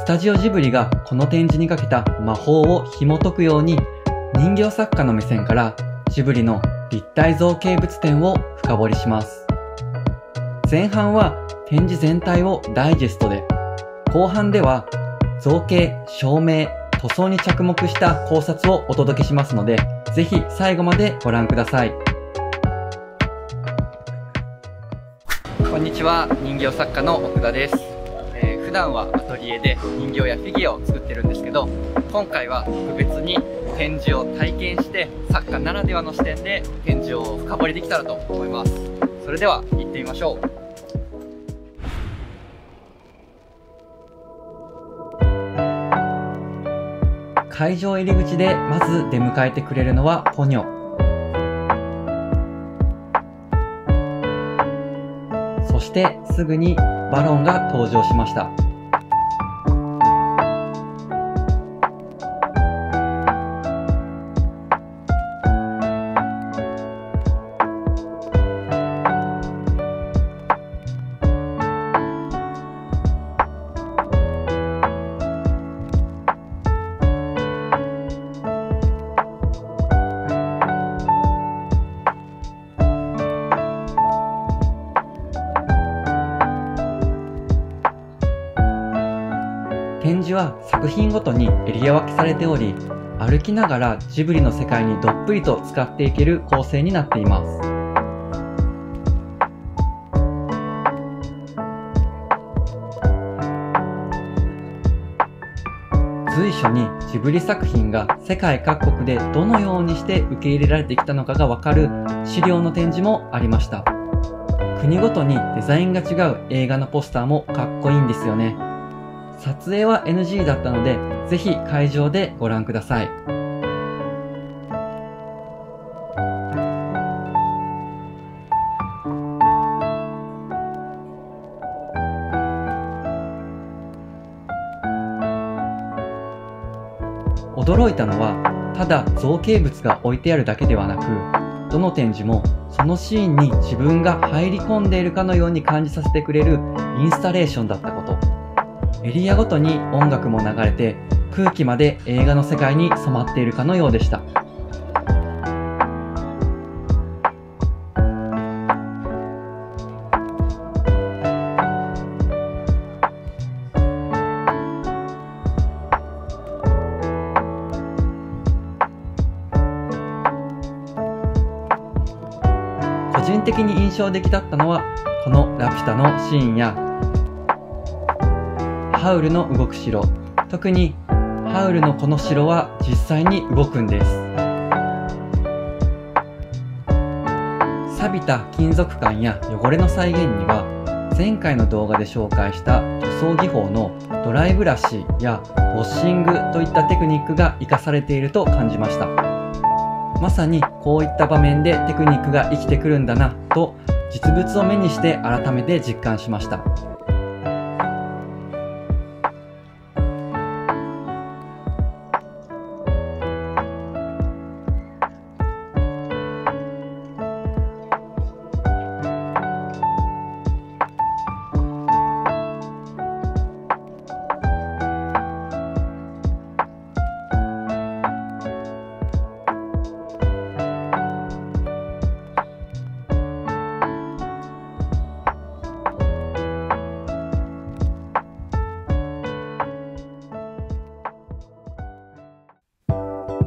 タジオジブリがこの展示にかけた魔法を紐解くように、人形作家の目線からジブリの立体造形物展を深掘りします。前半は展示全体をダイジェストで、後半では造形、照明、塗装に着目した考察をお届けしますので、ぜひ最後までご覧ください。こんにちは、人形作家の奥田です。普段はアトリエで人形やフィギュアを作ってるんですけど、今回は特別に展示を体験して作家ならではの視点で展示を深掘りできたらと思います。それでは行ってみましょう。会場入り口でまず出迎えてくれるのはポニョ。そしてすぐにバロンが登場しました。展示は作品ごとにエリア分けされており、歩きながらジブリの世界にどっぷりと使っていける構成になっています。随所にジブリ作品が世界各国でどのようにして受け入れられてきたのかがわかる資料の展示もありました。国ごとにデザインが違う映画のポスターもかっこいいんですよね。撮影は NG だったので、ぜひ会場でご覧ください。驚いたのは、ただ造形物が置いてあるだけではなく、どの展示もそのシーンに自分が入り込んでいるかのように感じさせてくれるインスタレーションだったこと。エリアごとに音楽も流れて、空気まで映画の世界に染まっているかのようでした。個人的に印象的だったのは、このラピュタのシーンやハウルの動く城。特にハウルのこの城は実際に動くんです。錆びた金属管や汚れの再現には、前回の動画で紹介した塗装技法のドライブラシやウォッシングといったテクニックが活かされていると感じました。まさにこういった場面でテクニックが生きてくるんだなと、実物を目にして改めて実感しました。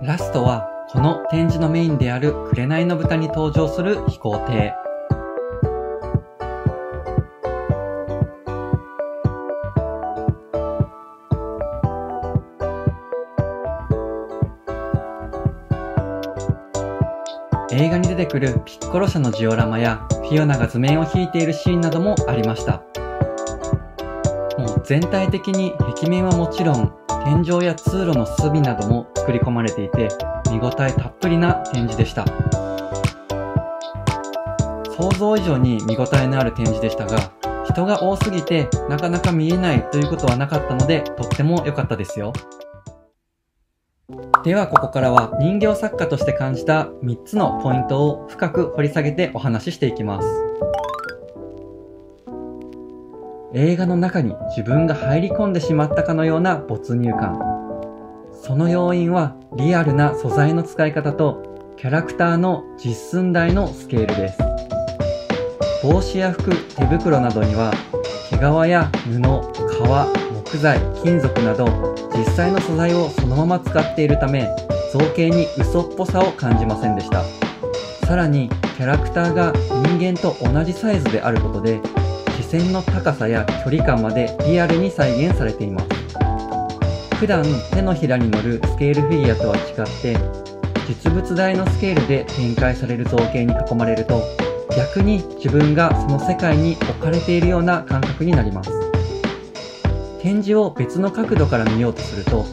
ラストはこの展示のメインである紅の豚に登場する飛行艇。映画に出てくるピッコロ社のジオラマやフィオナが図面を引いているシーンなどもありました。もう全体的に壁面はもちろん、天井や通路の隅なども作り込まれていて、見応えたっぷりな展示でした。想像以上に見応えのある展示でしたが、人が多すぎてなかなか見えないということはなかったので、とっても良かったですよ。ではここからは人形作家として感じた3つのポイントを深く掘り下げてお話ししていきます。映画の中に自分が入り込んでしまったかのような没入感。その要因はリアルな素材の使い方とキャラクターの実寸大のスケールです。帽子や服、手袋などには毛皮や布、革、木材、金属など実際の素材をそのまま使っているため造形に嘘っぽさを感じませんでした。さらにキャラクターが人間と同じサイズであることで視線の高さや距離感までリアルに再現されています。普段手のひらに乗るスケールフィギュアとは違って実物大のスケールで展開される造形に囲まれると逆に自分がその世界に置かれているような感覚になります。展示を別の角度から見ようとすると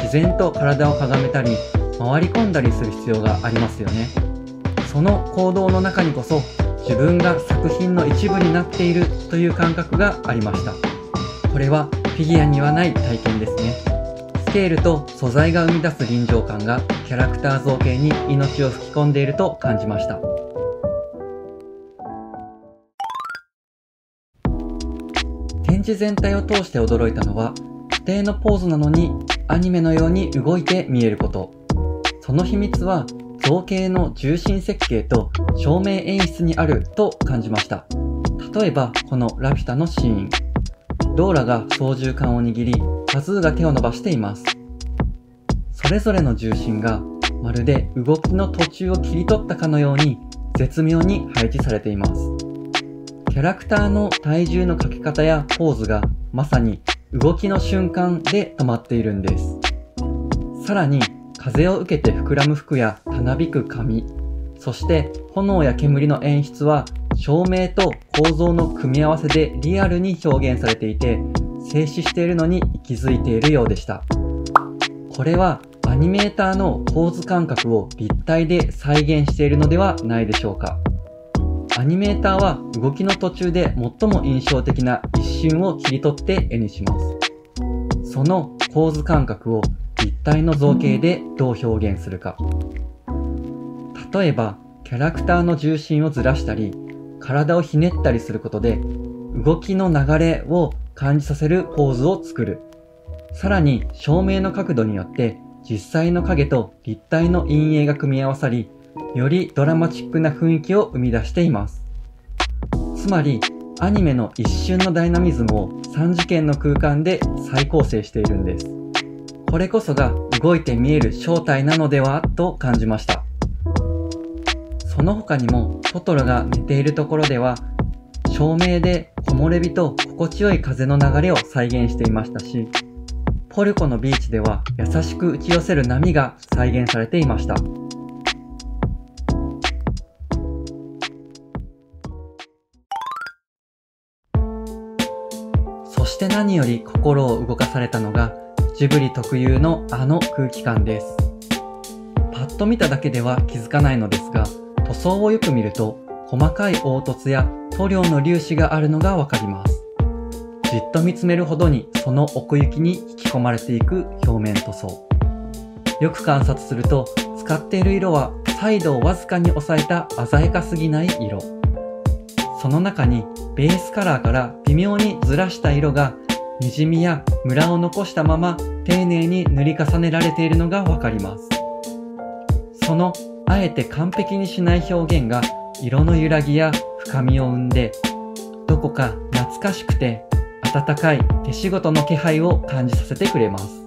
自然と体をかがめたり回り込んだりする必要がありますよね。その行動の中にこそ自分が作品の一部になっているという感覚がありました。これはフィギュアにはない体験ですね。スケールと素材が生み出す臨場感がキャラクター造形に命を吹き込んでいると感じました。展示全体を通して驚いたのは固定のポーズなのにアニメのように動いて見えること。その秘密は造形の重心設計と照明演出にあると感じました。例えばこのラピュタのシーン、ローラが操縦桿を握りパズーが手を伸ばしています。それぞれの重心がまるで動きの途中を切り取ったかのように絶妙に配置されています。キャラクターの体重のかけ方やポーズがまさに動きの瞬間で止まっているんです。さらに風を受けて膨らむ服やたなびく髪、そして炎や煙の演出は照明と構造の組み合わせでリアルに表現されていて静止しているのに息づいているようでした。これはアニメーターの構図感覚を立体で再現しているのではないでしょうか。アニメーターは動きの途中で最も印象的な一瞬を切り取って絵にします。その構図感覚を立体の造形でどう表現するか。例えばキャラクターの重心をずらしたり体をひねったりすることで動きの流れを感じさせるポーズを作る。さらに照明の角度によって実際の影と立体の陰影が組み合わさりよりドラマチックな雰囲気を生み出しています。つまりアニメの一瞬のダイナミズムを3次元の空間で再構成しているんです。これこそが動いて見える正体なのではと感じました。その他にもトトロが寝ているところでは照明で木漏れ日と心地よい風の流れを再現していましたし、ポルコのビーチでは優しく打ち寄せる波が再現されていました。そして何より心を動かされたのがジブリ特有のあの空気感です。パッと見ただけでは気づかないのですが、塗装をよく見ると細かい凹凸や塗料の粒子があるのがわかります。じっと見つめるほどにその奥行きに引き込まれていく表面塗装。よく観察すると使っている色は彩度をわずかに抑えた鮮やかすぎない色。その中にベースカラーから微妙にずらした色が滲みやムラを残したまま丁寧に塗り重ねられているのがわかります。そのあえて完璧にしない表現が色の揺らぎや深みを生んで、どこか懐かしくて温かい手仕事の気配を感じさせてくれます。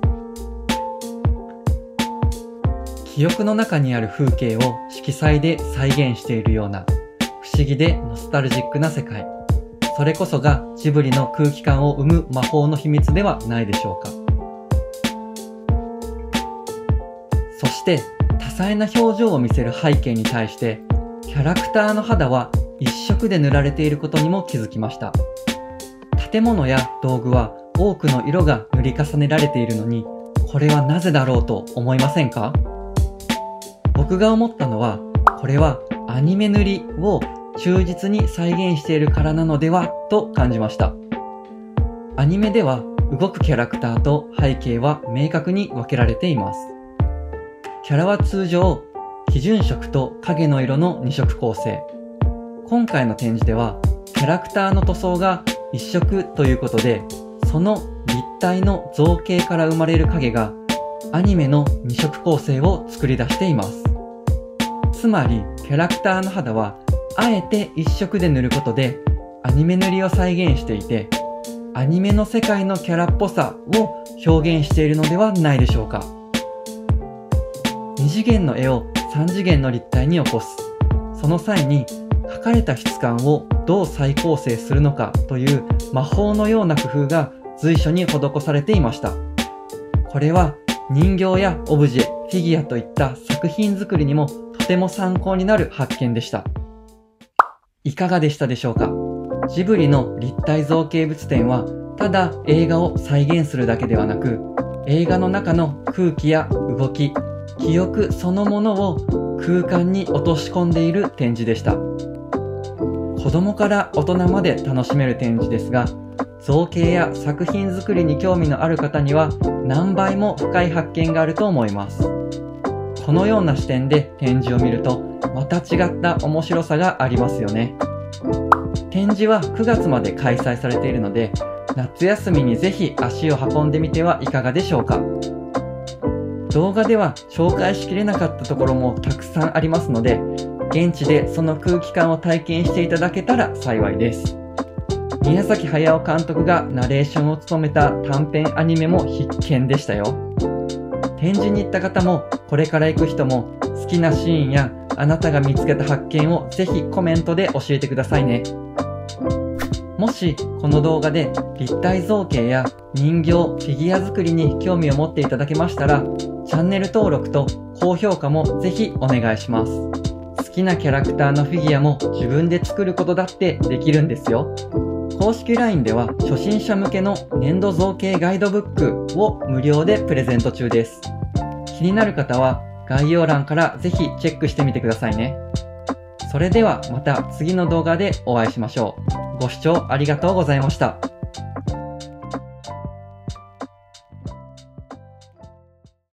記憶の中にある風景を色彩で再現しているような不思議でノスタルジックな世界。それこそがジブリの空気感を生む魔法の秘密ではないでしょうか。そして多彩な表情を見せる背景に対してキャラクターの肌は一色で塗られていることにも気づきました。建物や道具は多くの色が塗り重ねられているのに、これはなぜだろうと思いませんか？僕が思ったのは、これはアニメ塗りを忠実に再現しているからなのではと感じました。アニメでは動くキャラクターと背景は明確に分けられています。キャラは通常、基準色と影の色の2色構成。今回の展示では、キャラクターの塗装が一色ということで、その立体の造形から生まれる影がアニメの二色構成を作り出しています。つまりキャラクターの肌はあえて一色で塗ることでアニメ塗りを再現していて、アニメの世界のキャラっぽさを表現しているのではないでしょうか。2次元の絵を3次元の立体に起こす。その際に描かれた質感をどう再構成するのかという魔法のような工夫が随所に施されていました。これは人形やオブジェ、フィギュアといった作品作りにもとても参考になる発見でした。いかがでしたでしょうか。ジブリの立体造形物展はただ映画を再現するだけではなく、映画の中の空気や動き、記憶そのものを空間に落とし込んでいる展示でした。子供から大人まで楽しめる展示ですが、造形や作品作りに興味のある方には何倍も深い発見があると思います。このような視点で展示を見るとまた違った面白さがありますよね。展示は9月まで開催されているので、夏休みにぜひ足を運んでみてはいかがでしょうか。動画では紹介しきれなかったところもたくさんありますので、現地でその空気感を体験していただけたら幸いです。宮崎駿監督がナレーションを務めた短編アニメも必見でしたよ。展示に行った方もこれから行く人も好きなシーンやあなたが見つけた発見をぜひコメントで教えてくださいね。もしこの動画で立体造形や人形、フィギュア作りに興味を持っていただけましたら、チャンネル登録と高評価もぜひお願いします。好きなキャラクターのフィギュアも自分で作ることだってできるんですよ。公式 LINE では初心者向けの粘土造形ガイドブックを無料でプレゼント中です。気になる方は概要欄からぜひチェックしてみてくださいね。それではまた次の動画でお会いしましょう。ご視聴ありがとうございました。